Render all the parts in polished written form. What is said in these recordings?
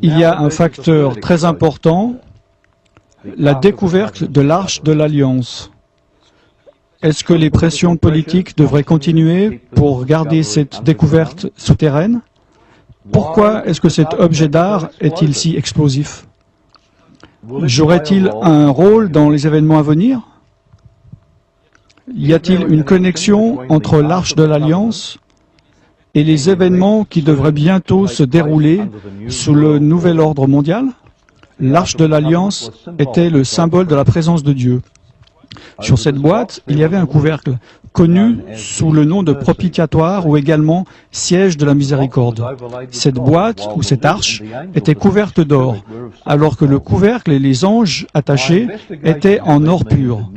Il y a un facteur très important, la découverte de l'Arche de l'Alliance. Est-ce que les pressions politiques devraient continuer pour garder cette découverte souterraine? Pourquoi est-ce que cet objet d'art est-il si explosif? Jouerait-il un rôle dans les événements à venir? Y a-t-il une connexion entre l'Arche de l'Alliance et les événements qui devraient bientôt se dérouler sous le nouvel ordre mondial? L'Arche de l'Alliance était le symbole de la présence de Dieu. Sur cette boîte, il y avait un couvercle, connu sous le nom de propitiatoire ou également siège de la miséricorde. Cette boîte ou cette arche était couverte d'or, alors que le couvercle et les anges attachés étaient en or pur.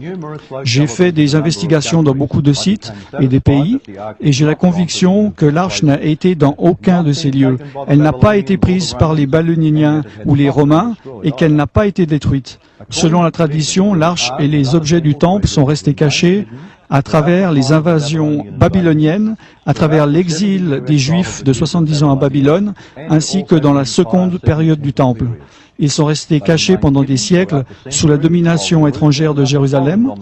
J'ai fait des investigations dans beaucoup de sites et des pays, et j'ai la conviction que l'arche n'a été dans aucun de ces lieux. Elle n'a pas été prise par les Babyloniens ou les Romains, et qu'elle n'a pas été détruite. Selon la tradition, l'arche et les objets du temple sont restés cachés à travers les invasions babyloniennes, à travers l'exil des Juifs de 70 ans à Babylone, ainsi que dans la seconde période du temple. Ils sont restés cachés pendant des siècles sous la domination étrangère de Jérusalem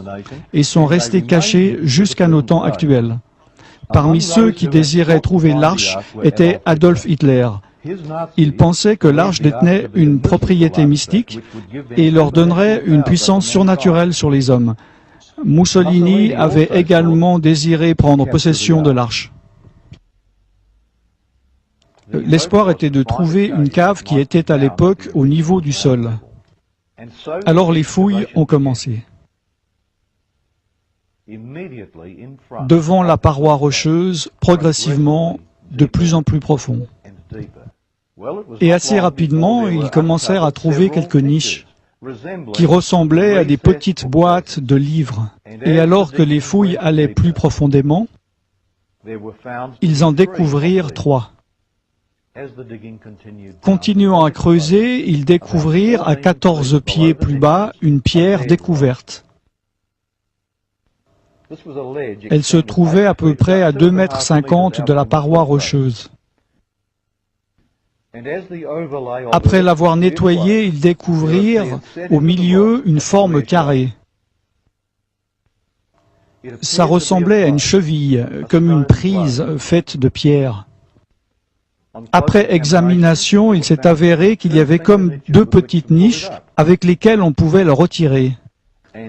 et sont restés cachés jusqu'à nos temps actuels. Parmi ceux qui désiraient trouver l'arche était Adolf Hitler. Il pensait que l'arche détenait une propriété mystique et leur donnerait une puissance surnaturelle sur les hommes. Mussolini avait également désiré prendre possession de l'arche. L'espoir était de trouver une cave qui était à l'époque au niveau du sol. Alors les fouilles ont commencé. Devant la paroi rocheuse, progressivement, de plus en plus profond. Et assez rapidement, ils commencèrent à trouver quelques niches qui ressemblaient à des petites boîtes de livres. Et alors que les fouilles allaient plus profondément, ils en découvrirent 3. Continuant à creuser, ils découvrirent à 14 pieds plus bas une pierre découverte. Elle se trouvait à peu près à 2,50 m de la paroi rocheuse. Après l'avoir nettoyée, ils découvrirent au milieu une forme carrée. Ça ressemblait à une cheville, comme une prise faite de pierre. Après examination, il s'est avéré qu'il y avait comme 2 petites niches avec lesquelles on pouvait le retirer.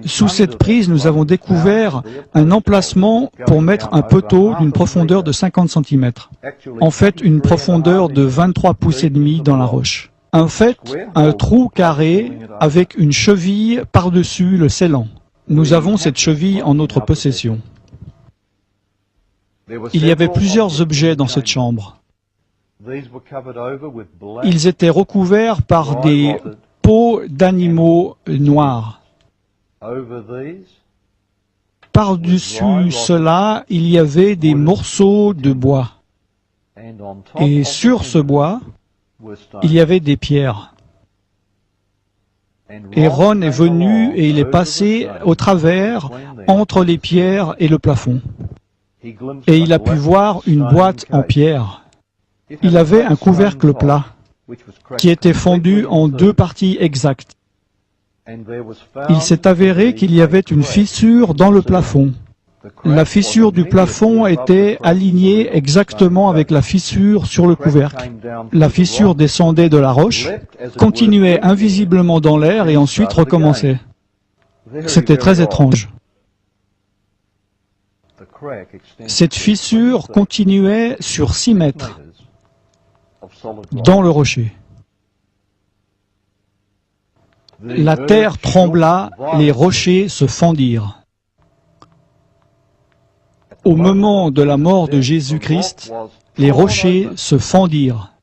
Sous cette prise, nous avons découvert un emplacement pour mettre un poteau d'une profondeur de 50 cm. En fait, une profondeur de 23 pouces et demi dans la roche. En fait, un trou carré avec une cheville par-dessus le scellant. Nous avons cette cheville en notre possession. Il y avait plusieurs objets dans cette chambre. Ils étaient recouverts par des peaux d'animaux noirs. Par-dessus cela, il y avait des morceaux de bois. Et sur ce bois, il y avait des pierres. Et Ron est venu et il est passé au travers entre les pierres et le plafond. Et il a pu voir une boîte en pierre. Il avait un couvercle plat qui était fendu en 2 parties exactes. Il s'est avéré qu'il y avait une fissure dans le plafond. La fissure du plafond était alignée exactement avec la fissure sur le couvercle. La fissure descendait de la roche, continuait invisiblement dans l'air et ensuite recommençait. C'était très étrange. Cette fissure continuait sur 6 mètres dans le rocher. La terre trembla, les rochers se fendirent. Au moment de la mort de Jésus-Christ, les rochers se fendirent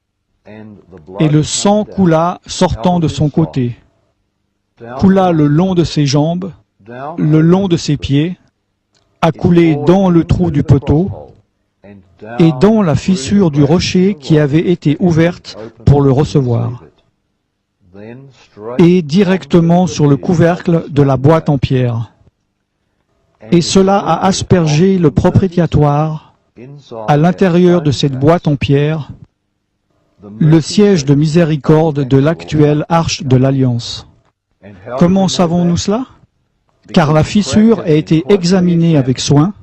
et le sang coula sortant de son côté, coula le long de ses jambes, le long de ses pieds, a coulé dans le trou du poteau et dans la fissure du rocher qui avait été ouverte pour le recevoir, et directement sur le couvercle de la boîte en pierre. Et cela a aspergé le propitiatoire à l'intérieur de cette boîte en pierre le siège de miséricorde de l'actuelle Arche de l'Alliance. Comment savons-nous cela? Car la fissure a été examinée avec soin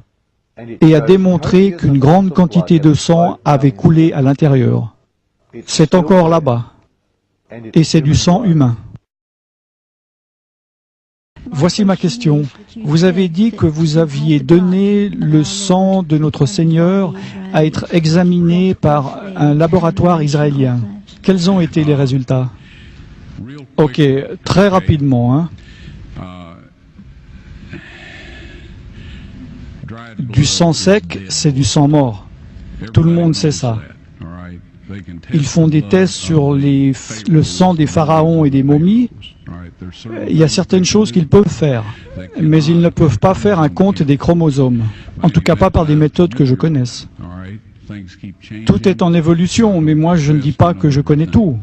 et a démontré qu'une grande quantité de sang avait coulé à l'intérieur. C'est encore là-bas, et c'est du sang humain. Voici ma question. Vous avez dit que vous aviez donné le sang de notre Seigneur à être examiné par un laboratoire israélien. Quels ont été les résultats? Ok, très rapidement. Du sang sec, c'est du sang mort. Tout le monde sait ça. Ils font des tests sur le sang des pharaons et des momies. Il y a certaines choses qu'ils peuvent faire, mais ils ne peuvent pas faire un compte des chromosomes. En tout cas pas par des méthodes que je connaisse. Tout est en évolution, mais moi je ne dis pas que je connais tout.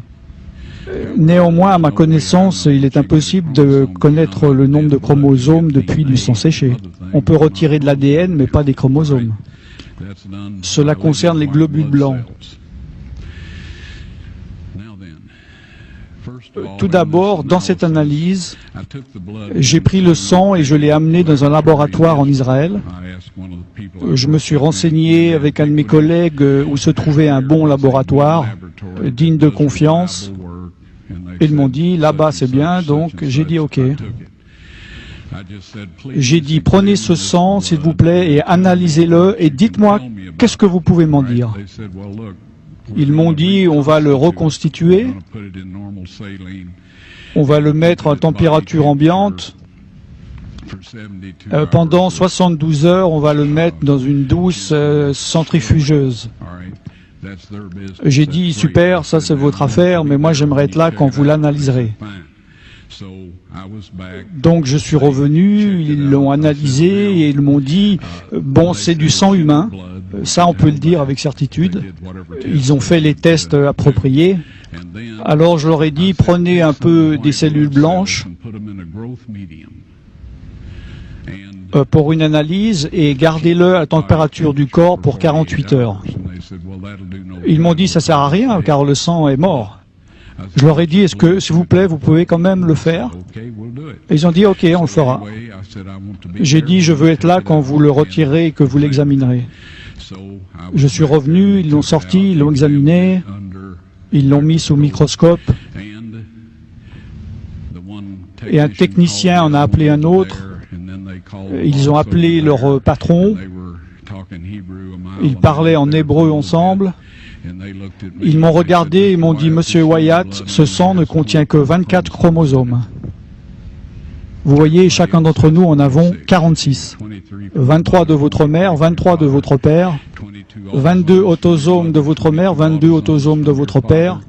Néanmoins, à ma connaissance, il est impossible de connaître le nombre de chromosomes depuis du sang séché. On peut retirer de l'ADN, mais pas des chromosomes. Cela concerne les globules blancs. Tout d'abord, dans cette analyse, j'ai pris le sang et je l'ai amené dans un laboratoire en Israël. Je me suis renseigné avec un de mes collègues où se trouvait un bon laboratoire, digne de confiance. Ils m'ont dit, là-bas c'est bien, donc j'ai dit ok. J'ai dit, prenez ce sang, s'il vous plaît, et analysez-le, et dites-moi, qu'est-ce que vous pouvez m'en dire? Ils m'ont dit, on va le reconstituer, on va le mettre à température ambiante, pendant 72 heures, on va le mettre dans une douce centrifugeuse. J'ai dit, super, ça c'est votre affaire, mais moi j'aimerais être là quand vous l'analyserez. Donc je suis revenu, ils l'ont analysé et ils m'ont dit, bon c'est du sang humain, ça on peut le dire avec certitude. Ils ont fait les tests appropriés. Alors je leur ai dit, prenez un peu des cellules blanches pour une analyse et gardez-le à la température du corps pour 48 heures. Ils m'ont dit, ça sert à rien car le sang est mort. Je leur ai dit, est-ce que, s'il vous plaît, vous pouvez quand même le faire? Et ils ont dit, ok, on le fera. J'ai dit, je veux être là quand vous le retirez et que vous l'examinerez. Je suis revenu, ils l'ont sorti, ils l'ont examiné, ils l'ont mis sous microscope. Et un technicien en a appelé un autre. Ils ont appelé leur patron. Ils parlaient en hébreu ensemble. Ils m'ont regardé et m'ont dit, Monsieur Wyatt, ce sang ne contient que 24 chromosomes. Vous voyez, chacun d'entre nous en avons 46. 23 de votre mère, 23 de votre père, 22 autosomes de votre mère, 22 autosomes de votre père.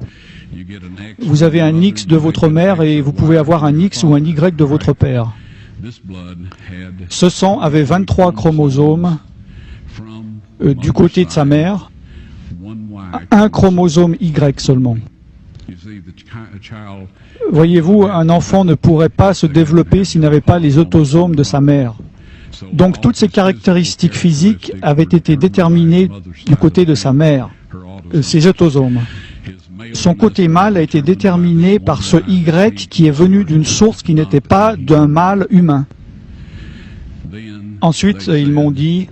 Vous avez un X de votre mère et vous pouvez avoir un X ou un Y de votre père. Ce sang avait 23 chromosomes du côté de sa mère, un chromosome Y seulement. Voyez-vous, un enfant ne pourrait pas se développer s'il n'avait pas les autosomes de sa mère. Donc toutes ces caractéristiques physiques avaient été déterminées du côté de sa mère, ses autosomes. Son côté mâle a été déterminé par ce Y qui est venu d'une source qui n'était pas d'un mâle humain. Ensuite, ils m'ont dit,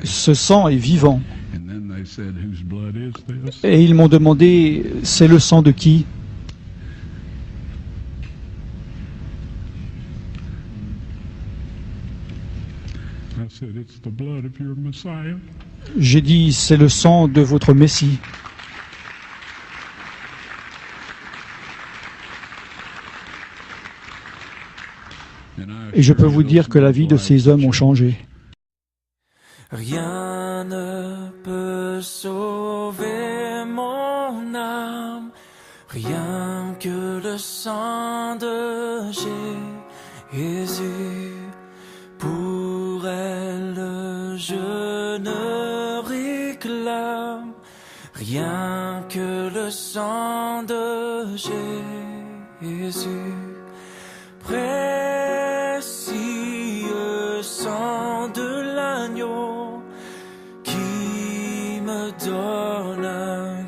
ce sang est vivant. Et ils m'ont demandé, c'est le sang de qui? J'ai dit, c'est le sang de votre Messie. Et je peux vous dire que la vie de ces hommes ont changé. Rien ne peut sauver mon âme, rien que le sang de Jésus. Pour elle, je ne réclame rien que le sang de Jésus. Précieux sang de l'agneau qui me donne un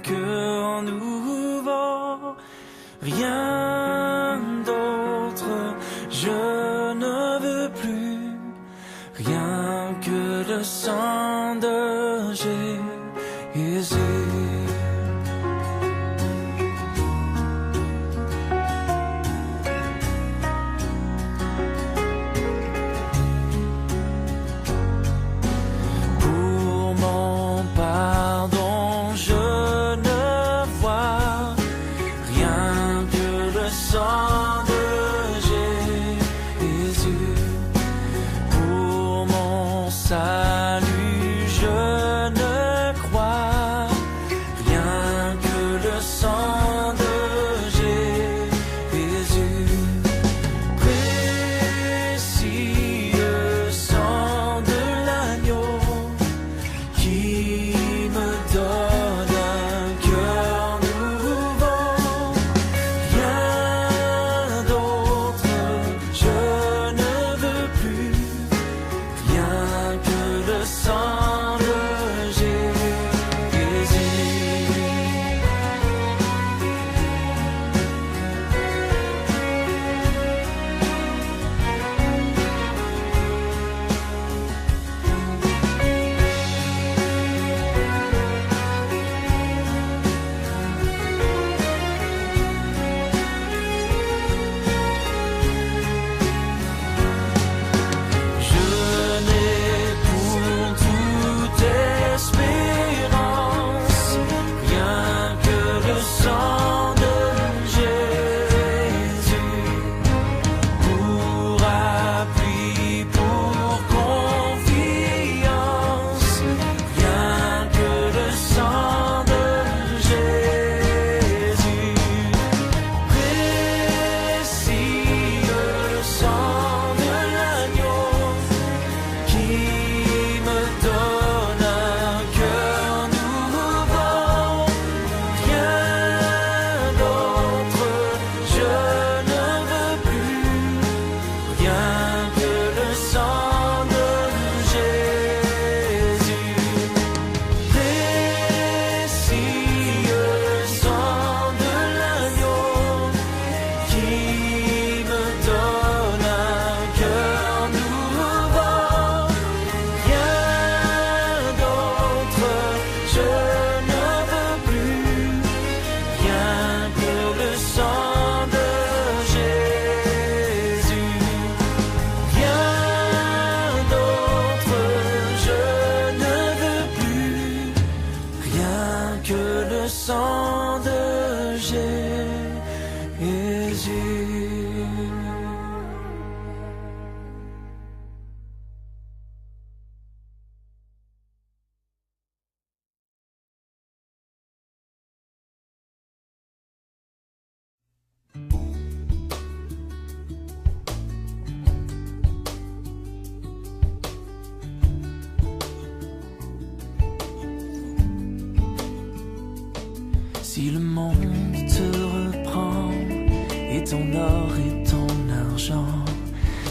l'argent,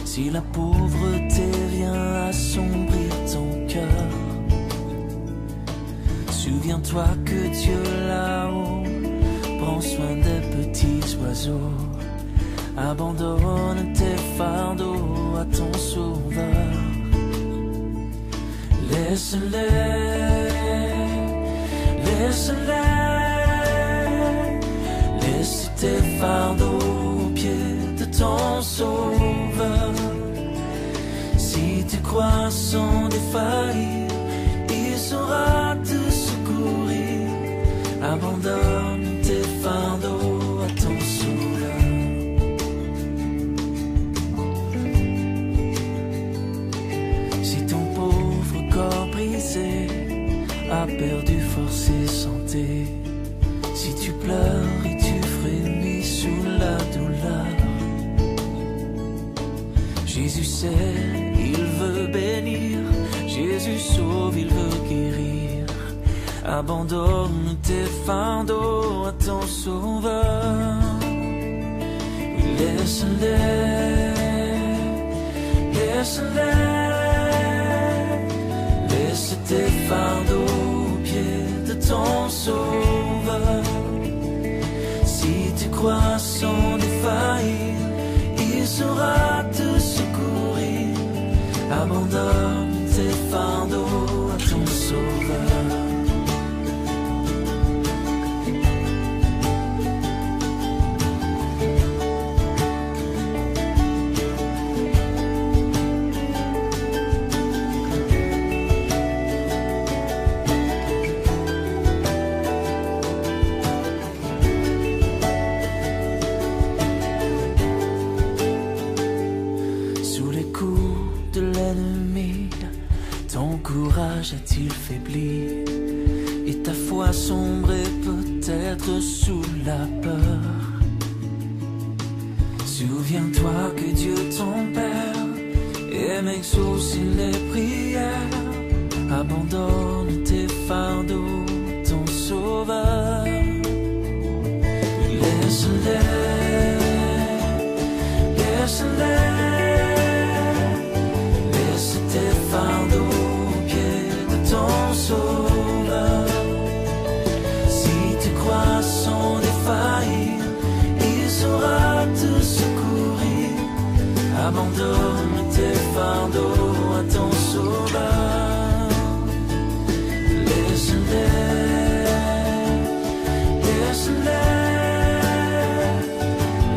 si la pauvreté vient assombrir ton cœur, souviens-toi que Dieu là-haut prend soin des petits oiseaux. Abandonne tes fardeaux à ton sauveur. Laisse-les, laisse-les, laisse tes fardeaux aux pieds de ton sauveur. Si tu crois sans défaillir, il saura te secourir. Abandonne tes fardeaux à ton sauveur. Si ton pauvre corps brisé a perdu force et santé, si tu pleures et tu frémis sous la douleur, Jésus sait, il veut bénir, Jésus sauve, il veut guérir. Abandonne tes fardeaux à ton sauveur. Laisse-les, laisse-les, laisse tes fardeaux aux pieds de ton sauveur. Si tu crois sans défaillir, il saura te secourir. Abandonne tes fardeaux à ton sauveur. A-t-il faibli et ta foi sombré peut-être sous la peur? Souviens-toi que Dieu ton Père aime exaucer les prières. Abandonne tes fardeaux, ton Sauveur. Laisse-les, laisse-les, laisse tes fardeaux ton sauveur. Si tu crois sans défaillir, il saura te secourir. Abandonne tes fardeaux à ton sauveur. Laisse-les, laisse-les,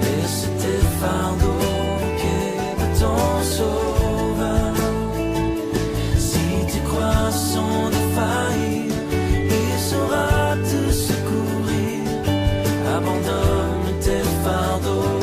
laisse tes fardeaux aux pieds de ton sauveur. Si tu crois sans défaillir, il saura te secourir. Abandonne tes fardeaux